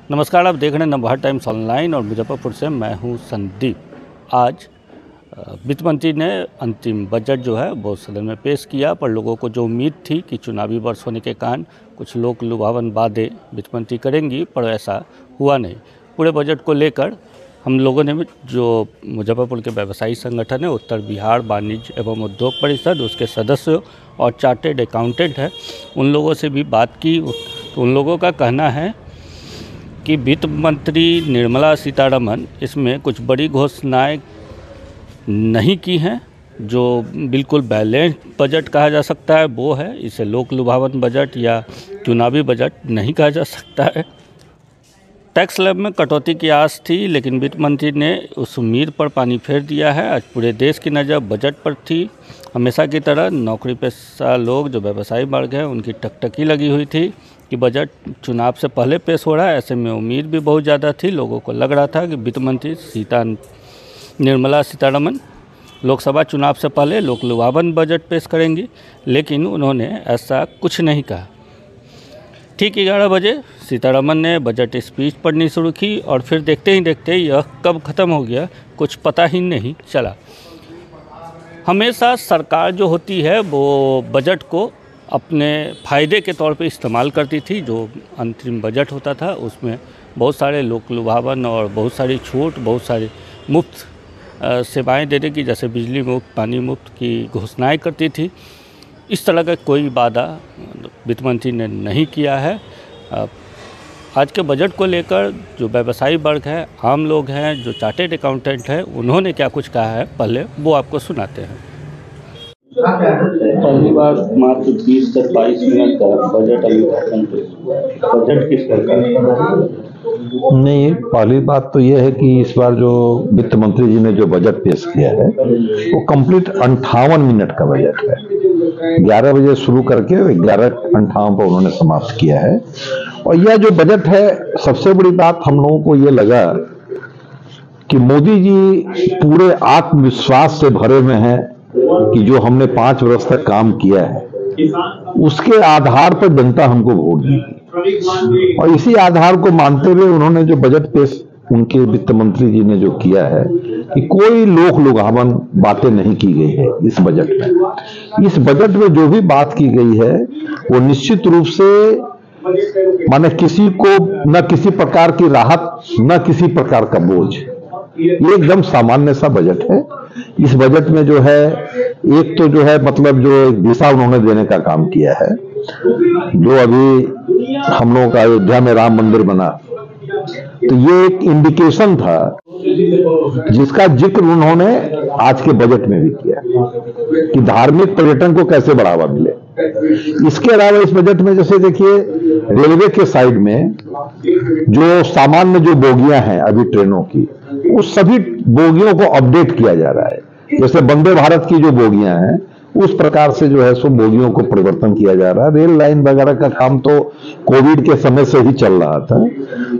नमस्कार, आप देख रहे हैं नवभारत टाइम्स ऑनलाइन और मुजफ्फरपुर से मैं हूं संदीप। आज वित्त मंत्री ने अंतिम बजट जो है वो सदन में पेश किया, पर लोगों को जो उम्मीद थी कि चुनावी वर्ष होने के कारण कुछ लोक लुभावन वादे वित्त मंत्री करेंगी, पर ऐसा हुआ नहीं। पूरे बजट को लेकर हम लोगों ने जो मुजफ्फरपुर के व्यवसायी संगठन है उत्तर बिहार वाणिज्य एवं उद्योग परिषद, उसके सदस्यों और चार्टेड अकाउंटेंट है, उन लोगों से भी बात की। तो उन लोगों का कहना है कि वित्त मंत्री निर्मला सीतारमण इसमें कुछ बड़ी घोषणाएं नहीं की हैं। जो बिल्कुल बैलेंस बजट कहा जा सकता है वो है, इसे लोक लुभावन बजट या चुनावी बजट नहीं कहा जा सकता है। टैक्स स्लैब में कटौती की आस थी, लेकिन वित्त मंत्री ने उस उम्मीद पर पानी फेर दिया है। आज पूरे देश की नज़र बजट पर थी। हमेशा की तरह नौकरी पेशा लोग जो व्यवसायी वर्ग हैं उनकी टकटकी लगी हुई थी कि बजट चुनाव से पहले पेश हो रहा है। ऐसे में उम्मीद भी बहुत ज़्यादा थी। लोगों को लग रहा था कि वित्त मंत्री निर्मला सीतारमण लोकसभा चुनाव से पहले लोक लुभावन बजट पेश करेंगी, लेकिन उन्होंने ऐसा कुछ नहीं कहा। ठीक 11 बजे सीतारमण ने बजट स्पीच पढ़नी शुरू की और फिर देखते ही देखते यह कब ख़त्म हो गया कुछ पता ही नहीं चला। हमेशा सरकार जो होती है वो बजट को अपने फ़ायदे के तौर पे इस्तेमाल करती थी। जो अंतरिम बजट होता था उसमें बहुत सारे लोक लुभावन और बहुत सारी छूट, बहुत सारी मुफ्त सेवाएं देने की, जैसे बिजली मुफ्त, पानी मुफ्त की घोषणाएं करती थी। इस तरह का कोई वादा वित्त मंत्री ने नहीं किया है। आज के बजट को लेकर जो व्यवसायी वर्ग है, आम लोग हैं, जो चार्टेड अकाउंटेंट हैं, उन्होंने क्या कुछ कहा है पहले वो आपको सुनाते हैं। पहली बार मात्र 20 से 22 मिनट का बजट अभिभाषण बजट किस प्रकार? नहीं, पहली बात तो यह है कि इस बार जो वित्त मंत्री जी ने जो बजट पेश किया है वो कंप्लीट 58 मिनट का बजट है। 11 बजे शुरू करके 11:58 पर उन्होंने समाप्त किया है। और यह जो बजट है, सबसे बड़ी बात हम लोगों को ये लगा कि मोदी जी पूरे आत्मविश्वास से भरे हुए हैं कि जो हमने 5 वर्ष तक काम किया है उसके आधार पर जनता हमको वोट देगी। और इसी आधार को मानते हुए उन्होंने जो बजट पेश उनके वित्त मंत्री जी ने जो किया है कि कोई लोक लुभावन बातें नहीं की गई है इस बजट में। इस बजट में जो भी बात की गई है वो निश्चित रूप से माने किसी को न किसी प्रकार की राहत न किसी प्रकार का बोझ, ये एकदम सामान्य सा बजट है। इस बजट में जो है एक तो जो है मतलब जो एक दिशा उन्होंने देने का काम किया है। जो अभी हम लोगों का अयोध्या में राम मंदिर बना, तो ये एक इंडिकेशन था जिसका जिक्र उन्होंने आज के बजट में भी किया कि धार्मिक पर्यटन को कैसे बढ़ावा मिले। इसके अलावा इस बजट में जैसे देखिए रेलवे के साइड में जो सामान्य जो बोगियां हैं अभी ट्रेनों की, उस सभी बोगियों को अपडेट किया जा रहा है। जैसे वंदे भारत की जो बोगियां हैं उस प्रकार से जो है सो बोगियों को परिवर्तन किया जा रहा है। रेल लाइन वगैरह का काम तो कोविड के समय से ही चल रहा था,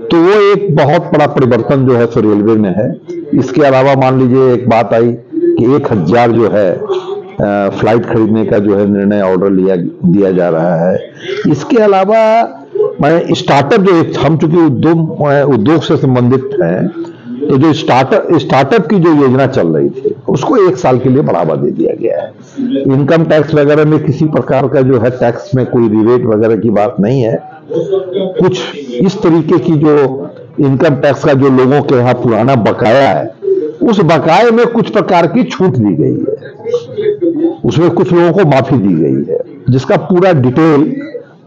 तो वो एक बहुत बड़ा परिवर्तन जो है सो रेलवे में है। इसके अलावा मान लीजिए एक बात आई कि 1000 जो है फ्लाइट खरीदने का जो है निर्णय ऑर्डर दिया जा रहा है। इसके अलावा मैं स्टार्टअप जो हम चूंकि उद्योग से संबंधित हैं, तो जो स्टार्टअप की जो योजना चल रही थी उसको 1 साल के लिए बढ़ावा दे दिया गया है। इनकम टैक्स वगैरह में किसी प्रकार का जो है टैक्स में कोई रिबेट वगैरह की बात नहीं है। कुछ इस तरीके की जो इनकम टैक्स का जो लोगों के यहाँ पुराना बकाया है, उस बकाये में कुछ प्रकार की छूट दी गई है, उसमें कुछ लोगों को माफी दी गई है, जिसका पूरा डिटेल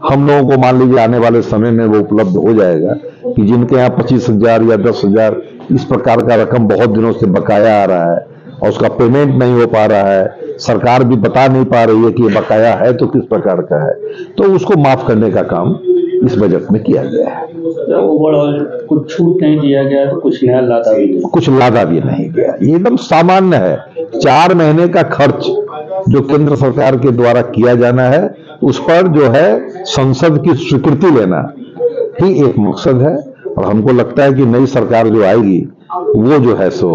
हम लोगों को मान लीजिए आने वाले समय में वो उपलब्ध हो जाएगा कि जिनके यहाँ 25,000 या 10,000 इस प्रकार का रकम बहुत दिनों से बकाया आ रहा है और उसका पेमेंट नहीं हो पा रहा है, सरकार भी बता नहीं पा रही है कि ये बकाया है तो किस प्रकार का है, तो उसको माफ करने का काम इस बजट में किया गया है। ओवरऑल कुछ छूट नहीं दिया गया, तो कुछ नया लादा भी नहीं, कुछ लादा भी नहीं गया। ये एकदम सामान्य है। 4 महीने का खर्च जो केंद्र सरकार के द्वारा किया जाना है उस पर जो है संसद की स्वीकृति लेना ही एक मकसद है। और हमको लगता है कि नई सरकार जो आएगी वो जो है सो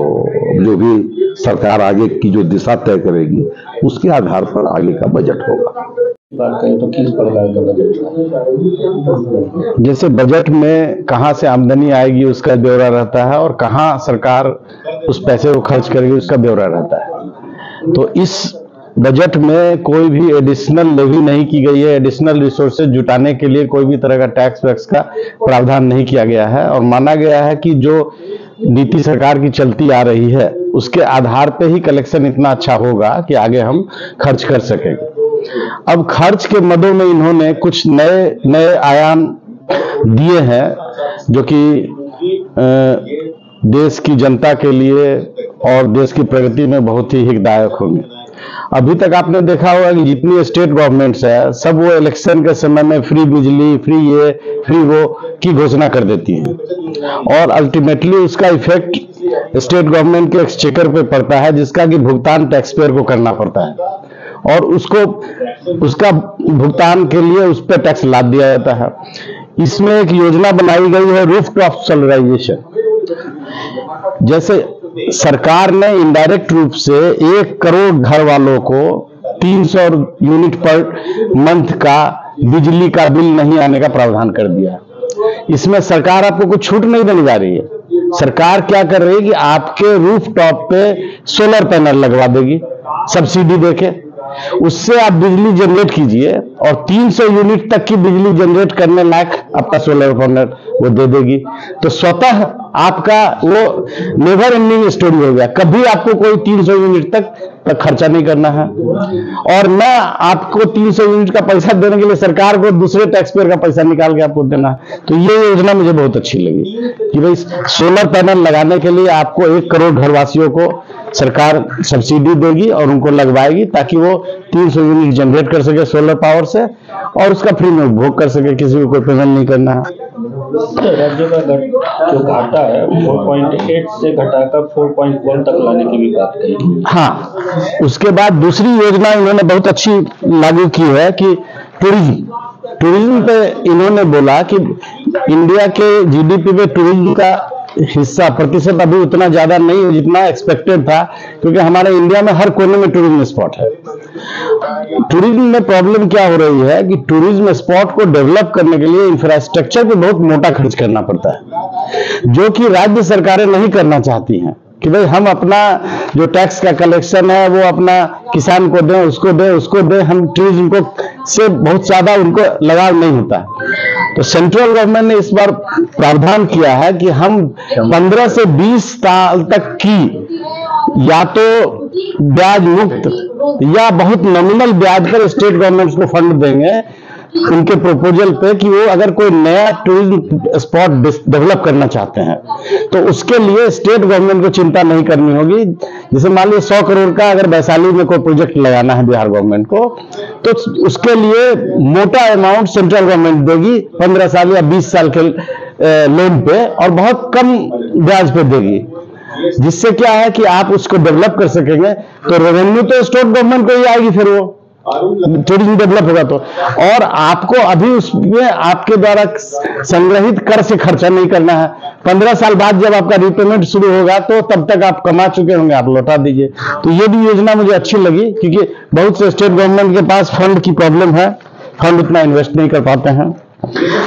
जो भी सरकार आगे की जो दिशा तय करेगी उसके आधार पर आगे का बजट होगा। बात करें तो किस प्रकार का बजट था? जैसे बजट में कहां से आमदनी आएगी उसका ब्यौरा रहता है और कहां सरकार उस पैसे को खर्च करेगी उसका ब्यौरा रहता है। तो इस बजट में कोई भी एडिशनल लेवी नहीं की गई है, एडिशनल रिसोर्सेज जुटाने के लिए कोई भी तरह का टैक्स वैक्स का प्रावधान नहीं किया गया है और माना गया है कि जो नीति सरकार की चलती आ रही है उसके आधार पे ही कलेक्शन इतना अच्छा होगा कि आगे हम खर्च कर सकेंगे। अब खर्च के मदों में इन्होंने कुछ नए नए आयाम दिए हैं जो कि देश की जनता के लिए और देश की प्रगति में बहुत ही हितदायक होंगे। अभी तक आपने देखा होगा कि जितनी स्टेट गवर्नमेंट्स है सब वो इलेक्शन के समय में फ्री बिजली, फ्री ये, फ्री वो की घोषणा कर देती हैं और अल्टीमेटली उसका इफेक्ट स्टेट गवर्नमेंट के एक्सचेकर पे पड़ता है जिसका कि भुगतान टैक्स पेयर को करना पड़ता है और उसका भुगतान के लिए उस पर टैक्स लाद दिया जाता है। इसमें एक योजना बनाई गई है रूफटॉप सोलराइजेशन। जैसे सरकार ने इनडायरेक्ट रूप से 1 करोड़ घर वालों को 300 यूनिट पर मंथ का बिजली का बिल नहीं आने का प्रावधान कर दिया। इसमें सरकार आपको कुछ छूट नहीं देने जा रही है। सरकार क्या कर रही है कि आपके रूफ टॉप पे सोलर पैनल लगवा देगी सब्सिडी देके, उससे आप बिजली जनरेट कीजिए और 300 यूनिट तक की बिजली जनरेट करने लायक आपका सोलर पैनल वो दे देगी। तो स्वतः आपका वो नेवर एंडिंग स्टोरी हो गया, कभी आपको कोई 300 यूनिट तक खर्चा नहीं करना है और न आपको 300 यूनिट का पैसा देने के लिए सरकार को दूसरे टैक्स पेयर का पैसा निकाल के आपको देना है। तो ये योजना मुझे बहुत अच्छी लगी कि भाई सोलर पैनल लगाने के लिए आपको 1 करोड़ घरवासियों को सरकार सब्सिडी देगी और उनको लगवाएगी ताकि वो 300 यूनिट जनरेट कर सके सोलर पावर से और उसका फ्री में उपभोग कर सके, किसी को कोई पेमेंट नहीं करना है। राज्यों का जो घाटा है 4.8 से घटाकर 4.1 तक लाने की भी बात कही। हाँ, उसके बाद दूसरी योजना इन्होंने बहुत अच्छी लागू की है कि टूरिज्म पे इन्होंने बोला कि इंडिया के जीडीपी में टूरिज्म का हिस्सा प्रतिशत अभी उतना ज्यादा नहीं है जितना एक्सपेक्टेड था, क्योंकि हमारे इंडिया में हर कोने में टूरिज्म स्पॉट है। टूरिज्म में प्रॉब्लम क्या हो रही है कि टूरिज्म स्पॉट को डेवलप करने के लिए इंफ्रास्ट्रक्चर पे बहुत मोटा खर्च करना पड़ता है, जो कि राज्य सरकारें नहीं करना चाहती हैं कि भाई हम अपना जो टैक्स का कलेक्शन है वो अपना किसान को दें, उसको दें, हम टूरिज्म को से बहुत ज्यादा उनको लगाव नहीं होता। तो सेंट्रल गवर्नमेंट ने इस बार प्रावधान किया है कि हम 15 से 20 साल तक की या तो ब्याज मुक्त या बहुत नॉमिनल ब्याज पर स्टेट गवर्नमेंट्स को फंड देंगे उनके प्रपोजल पे कि वो अगर कोई नया टूरिज्म स्पॉट डेवलप करना चाहते हैं तो उसके लिए स्टेट गवर्नमेंट को चिंता नहीं करनी होगी। जैसे मान लीजिए 100 करोड़ का अगर वैशाली में कोई प्रोजेक्ट लगाना है बिहार गवर्नमेंट को, तो उसके लिए मोटा अमाउंट सेंट्रल गवर्नमेंट देगी 15 साल या 20 साल के लोन पे और बहुत कम ब्याज पे देगी, जिससे क्या है कि आप उसको डेवलप कर सकेंगे। तो रेवेन्यू तो स्टेट गवर्नमेंट को ही आएगी, फिर वो टूरिज्म डेवलप होगा तो, और आपको अभी उसमें आपके द्वारा संग्रहित कर से खर्चा नहीं करना है। 15 साल बाद जब आपका रिपेमेंट शुरू होगा तो तब तक आप कमा चुके होंगे, आप लौटा दीजिए। तो ये भी योजना मुझे अच्छी लगी, क्योंकि बहुत से स्टेट गवर्नमेंट के पास फंड की प्रॉब्लम है, फंड उतना इन्वेस्ट नहीं कर पाते हैं।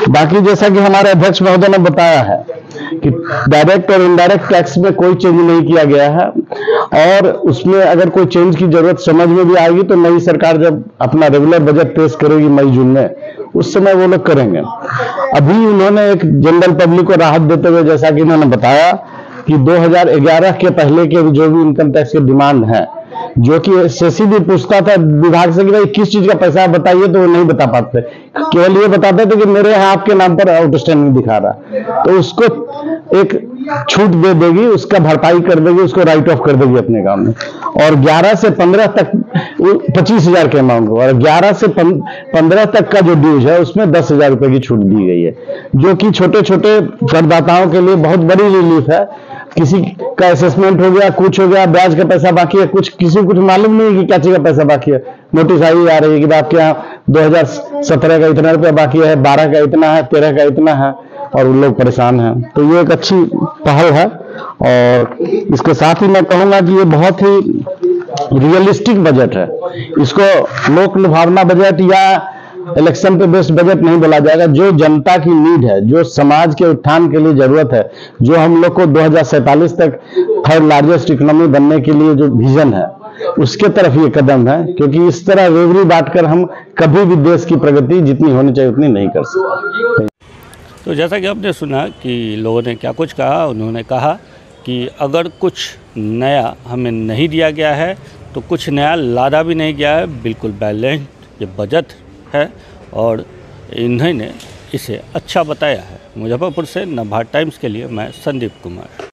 बाकी जैसा कि हमारे अध्यक्ष महोदय ने बताया है कि डायरेक्ट और इनडायरेक्ट टैक्स में कोई चेंज नहीं किया गया है और उसमें अगर कोई चेंज की जरूरत समझ में भी आएगी तो नई सरकार जब अपना रेगुलर बजट पेश करेगी मई जून में, उस समय वो लोग करेंगे। अभी उन्होंने एक जनरल पब्लिक को राहत देते हुए जैसा कि उन्होंने बताया कि 2011 के पहले के जो भी इनकम टैक्स के डिमांड है, जो कि सेसी भी पूछता था विभाग से कि भाई किस चीज का पैसा है बताइए, तो वो नहीं बता पाते, केवल ये बताते थे कि मेरे यहाँ आपके नाम पर आउटस्टैंडिंग दिखा रहा, तो उसको एक छूट दे देगी, उसका भरपाई कर देगी, उसको राइट ऑफ कर देगी अपने अकाउंट में। और 11 से 15 तक 25,000 के अमाउंट को और 11 से 15 तक का जो ड्यूज है उसमें 10,000 रुपए की छूट दी गई है, जो कि छोटे छोटे करदाताओं के लिए बहुत बड़ी रिलीफ है। किसी का असेसमेंट हो गया, कुछ हो गया, ब्याज का पैसा बाकी है, कुछ मालूम नहीं कि क्या चीज का पैसा बाकी है, नोटिस आई आ रही है कि आपके यहाँ 2017 का इतना रुपया बाकी है, 12 का इतना है, 13 का इतना है, और उन लोग परेशान हैं। तो ये एक अच्छी पहल है और इसके साथ ही मैं कहूंगा कि ये बहुत ही रियलिस्टिक बजट है। इसको लोक लुभावना बजट या इलेक्शन पे बेस्ड बजट नहीं बोला जाएगा। जो जनता की नीड है, जो समाज के उत्थान के लिए जरूरत है, जो हम लोग को 2047 तक थर्ड लार्जेस्ट इकोनॉमी बनने के लिए जो विजन है, उसके तरफ ये कदम है। क्योंकि इस तरह रेवड़ी बांटकर हम कभी भी देश की प्रगति जितनी होनी चाहिए उतनी नहीं कर सकते। तो जैसा कि आपने सुना कि लोगों ने क्या कुछ कहा, उन्होंने कहा कि अगर कुछ नया हमें नहीं दिया गया है तो कुछ नया लादा भी नहीं गया है, बिल्कुल बैलेंस ये बजट है और इन्होंने इसे अच्छा बताया है। मुजफ्फरपुर से नवभारत टाइम्स के लिए मैं संदीप कुमार।